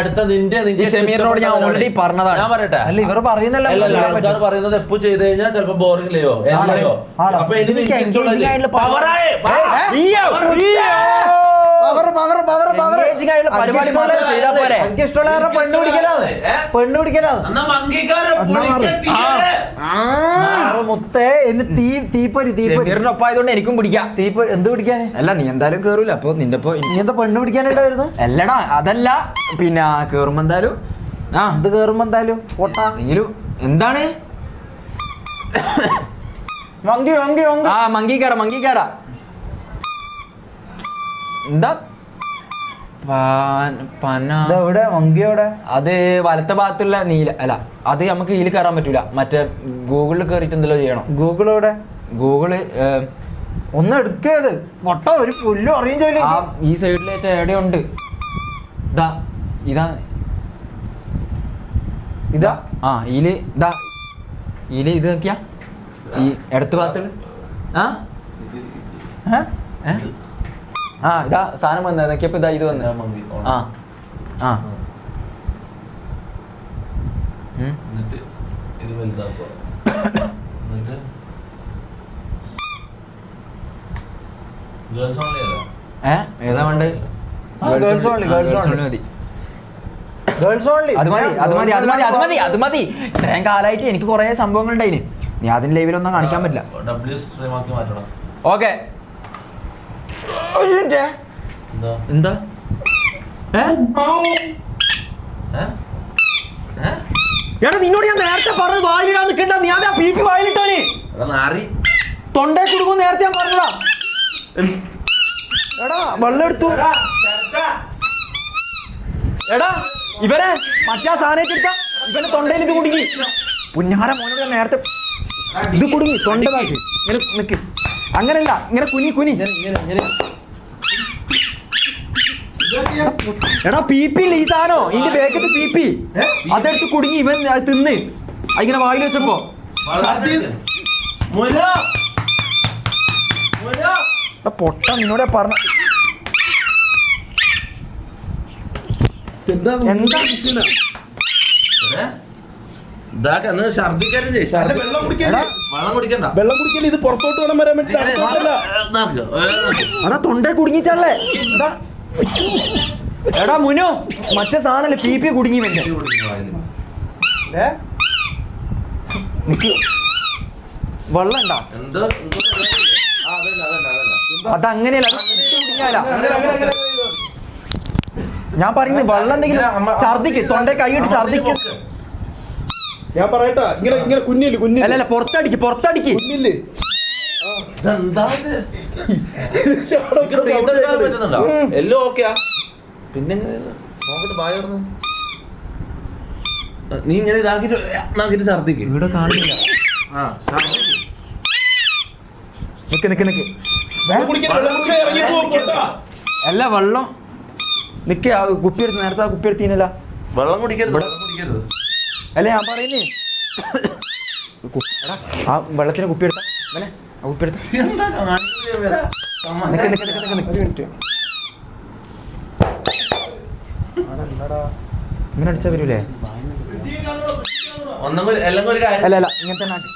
അടുത്ത നിന്റെ സെമീറിനോട് ഞാൻ ഓൾറെഡി പറഞ്ഞതാണ്. ഞാൻ പറയട്ടെ, അല്ല ഇവർ പറയുന്നല്ലോ ആൾക്കാർ പറയുന്നത് എപ്പോ ചെയ്ത് കഴിഞ്ഞാൽ ചിലപ്പോ ബോറിംഗ് ഇല്ലയോ അല്ലയോ. അപ്പൊ മുത്തേ തീപ്പൊരി ഒപ്പായതുകൊണ്ട് എനിക്കും പിടിക്കാം. തീപ്പൊരി എന്ത് പിടിക്കാന്? അല്ല നീ എന്തായാലും കേറൂല. അപ്പൊ നിന്റെ നീ എന്താ പെണ്ണ് പിടിക്കാനായിട്ടായിരുന്നു? അല്ലടാ അതല്ല, പിന്നെ കേറുമ്പോ എന്തായാലും ഇത് കേറുമ്പോ എന്തായാലും എങ്കിലും എന്താണ് മങ്കിക്കാട എന്താ അത് വലത്തെ ഭാഗത്തുള്ള നീല അല്ല, അത് നമുക്ക് ഇതിൽ കയറാൻ പറ്റൂല. മറ്റേ ഗൂഗിളിൽ കേറിട്ട് എന്തെല്ലോ ചെയ്യണം. ഗൂഗിള് ഒന്ന് എടുക്കത് ഫോട്ടോ ഒരു പുല്ലും അറിയും ചെയ്യില്ല. ഈ സൈഡിലേറ്റ് എവിടെയുണ്ട്. ഇതാ ഇതില് ഇത് നോക്കിയാ ഈ ഇടത്ത് ഭാഗത്തുള്ള ഇതാ സാധനം വന്ന നോക്കിയപ്പോ ഇതാ ഇത് വന്ന ഏതാ വേണ്ടത്? അത് മതി. ഇത്രയും കാലമായിട്ട് എനിക്ക് കുറെ സംഭവങ്ങൾ ഉണ്ടായിന്. നീ അതിന് ലൈവിലൊന്നും കാണിക്കാൻ പറ്റില്ല. ഓക്കെ എന്താ നിന്നോട് ഞാൻ നേരത്തെ പറഞ്ഞത് വായിലിടാൻ നിൽക്കണ്ട. നീ അതാ പീപ്പി വായിലിട്ടോന് തൊണ്ടേ കുടുങ്ങും. നേരത്തെ ഞാൻ പറഞ്ഞതാ. എടാ വെള്ളം എടുത്തു. എടാ ഇവനെ മറ്റാ സാധനം എടുത്ത ഇവനെ തൊണ്ടയിൽ ഇത് കുടുങ്ങി. പുന്നാര മോനോട് നേരത്തെ ഇത് കുടുങ്ങി തൊണ്ടതാക്കി. ഇങ്ങനെ നിക്ക്. അങ്ങനല്ല, ഇങ്ങനെ കുനി. എടാ പീപ്പി ഇല്ല ഈ സാധനോ, ഇതിന്റെ ബേക്കത്ത് പീപ്പി അതെടുത്ത് കുടുങ്ങി. ഇവൻ തിന്ന് ഇങ്ങനെ വായിൽ വെച്ചപ്പോ പൊട്ട നിന്നോടെ പറഞ്ഞ എന്താ വെള്ളം കുടിക്കണ്ട. ഇത് പുറത്തോട്ട് വേണം വരാൻ വേണ്ടി. അതാ തൊണ്ടേ കുടുങ്ങിട്ടല്ലേ. എടാ മുനു മറ്റേ സാധനല്ലേ പീപ്പി കുടുങ്ങി. വെള്ളം ഉണ്ടാ അതങ്ങനെയല്ല. ഞാൻ പറയുന്നത് വെള്ളം എന്തെങ്കിലും ഛർദിക്ക്, തൊണ്ടേ കൈയിട്ട് ഛർദിക്ക്. ഞാൻ പറയട്ടാ, ഇങ്ങനെ കുഞ്ഞില് അല്ലല്ല പുറത്തടിക്ക് കുഞ്ഞില്. എല്ലാം ഓക്കെയാ. പിന്നെ നോക്കട്ടെ നീ ഇങ്ങനെ ഇതാക്കിട്ട് ഛർദിക്ക്. ഇവിടെ കാണില്ല. നിക്ക് അല്ല വെള്ളം നിക്ക്. കുപ്പി എടുത്ത് നേരത്തെ കുപ്പി എടുത്തീനല്ല. വെള്ളം കുടിക്കരുത്. അല്ല ഞാൻ പറയുന്നേ ആ വെള്ളത്തിന് കുപ്പി എടുത്ത കുപ്പി എടുത്ത ഇങ്ങനെ അടിച്ചാ വരൂലേ? അല്ല ഇങ്ങനത്തെ നാട്ടിൽ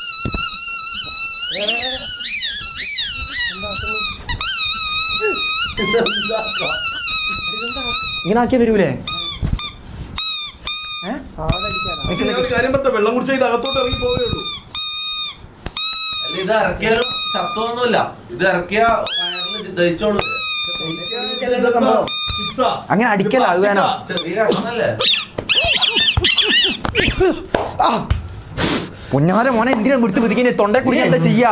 ഇങ്ങനെ ആക്കിയാ വരൂലേ? വെള്ളം കുടിച്ചാൽ ഇത് അകത്തോട്ട് ഇറങ്ങി പോവുകയുള്ളൂ. ഇത് ഇറക്കിയാലും ശബ്ദമൊന്നുമില്ല. ഇത് ഇറക്കിയ വയറിൽ ദഹിച്ചോളൂ. അങ്ങനെ അടിക്കല. അത് വേണം. പൊന്നാര മോനെ എന്തിനാ വിടുത്ത് പിടിക്കുന്നത്? തൊണ്ടേ കുടി എന്താ ചെയ്യാ?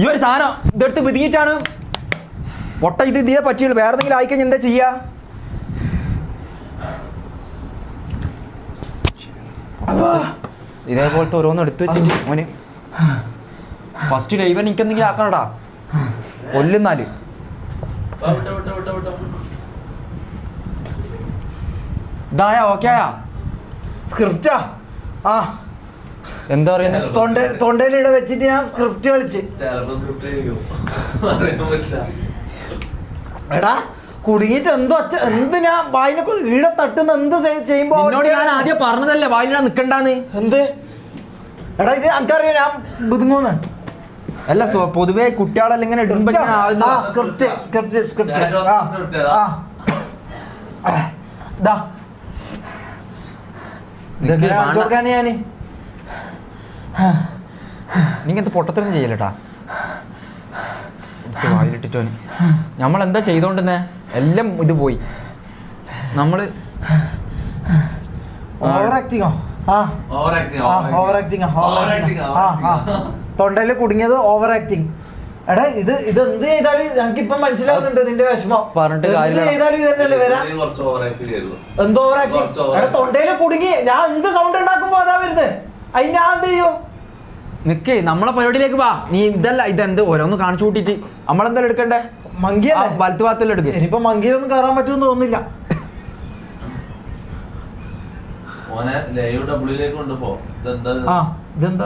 ഈ ഒരു സാധനം ഇതെടുത്ത് പിതിങ്ങിട്ടാണ് പൊട്ട. ഇത് ഇതേ പറ്റിയുള്ളൂ. വേറെ എന്തെങ്കിലും ആയിക്കഴിഞ്ഞാൽ എന്താ ചെയ്യാ? ഇതേപോലത്തെ ഓരോന്നും എടുത്തു വെച്ചിട്ട് മോന് ഫസ്റ്റ് ലൈവ് എനിക്കെന്തെങ്കിലും ആക്കണടാ. കൊല്ലുന്നാല് ഇതായാ ഓക്കെ ആയാ? സ്ക്രിപ്റ്റാ എന്താ പറയുന്നത്? തൊണ്ടയിലിടെ വെച്ചിട്ട് ഞാൻ സ്ക്രിപ്റ്റ് കളിച്ച് പറയാൻ പറ്റില്ല. എടാ കുടുങ്ങിട്ട് എന്തോ എന്തിനാ വായിനെ ഈടെ തട്ടുന്ന എന്ത് ചെയ്യുമ്പോ എന്നോട് ഞാൻ ആദ്യം പറഞ്ഞതല്ലേ വായിലിടാൻ നിക്കണ്ടാന്ന്. എന്ത് എടാ ഇത് എനിക്കറിയാം ഞാൻ ബുദ്ധിമുന്ന് അല്ല പൊതുവെ കുട്ടികളെല്ലാം ഇങ്ങനെ ഇടുമ്പോ ഇങ്ങനെ ആവുന്ന- സ്ക്രിപ്റ്റ് സ്ക്രിപ്റ്റ് സ്ക്രിപ്റ്റ് നിക്ക് വേണ്ട. കൊടുക്കാൻ ഞാന് നീ ഇങ്ങനത്തെ പൊട്ടത്തരം ചെയ്യലട്ടാ. വായിലിട്ടിട്ടോന് നമ്മളെന്താ ചെയ്തോണ്ടെന്നെ എല്ലാം ഇത് പോയി. നമ്മള് ഓവർ ആക്ടിങ്ങോ ഓവർ ആക്ടിങ് തൊണ്ടയിൽ കുടുങ്ങിയത് ഓവർ ആക്ടിങ്. എടാ ഇത് എന്ത് ചെയ്താലും ഞങ്ങൾക്കിപ്പം മനസ്സിലാവുന്നുണ്ട് നിന്റെ വിഷമം. പറഞ്ഞിട്ട് കാര്യമില്ല. എന്ത് ചെയ്താലും ഇത് തന്നെയല്ലേ വരാ. എന്തോ ഓവർ ആക്ടിങ്. എടാ തൊണ്ടയിൽ കുടുങ്ങി ഞാൻ എന്ത് സൗണ്ട് ഉണ്ടാക്കുമ്പോ അതാ വരുന്നത്. അതിന് ഞാൻ എന്ത് ചെയ്യും? നിക്കേ നമ്മളെ പരിപാടിയിലേക്ക് വാ. നീ ഇതല്ല ഇതെന്ത് ഓരോന്ന് കാണിച്ചു കൂട്ടിട്ട് നമ്മളെന്തായാലും എടുക്കണ്ടേ? മങ്കിയല്ലേ വലത്ത് ഭാഗത്തെല്ലാം എടുക്കുക. ഇനിയിപ്പോ മങ്കിയിലൊന്നും കയറാൻ പറ്റുമെന്ന് തോന്നുന്നില്ല. ഓനെ ലൈവ് ഡബ്ല്യൂലേക്ക് കൊണ്ടുപോ. ഇതെന്താ ഇതെന്താ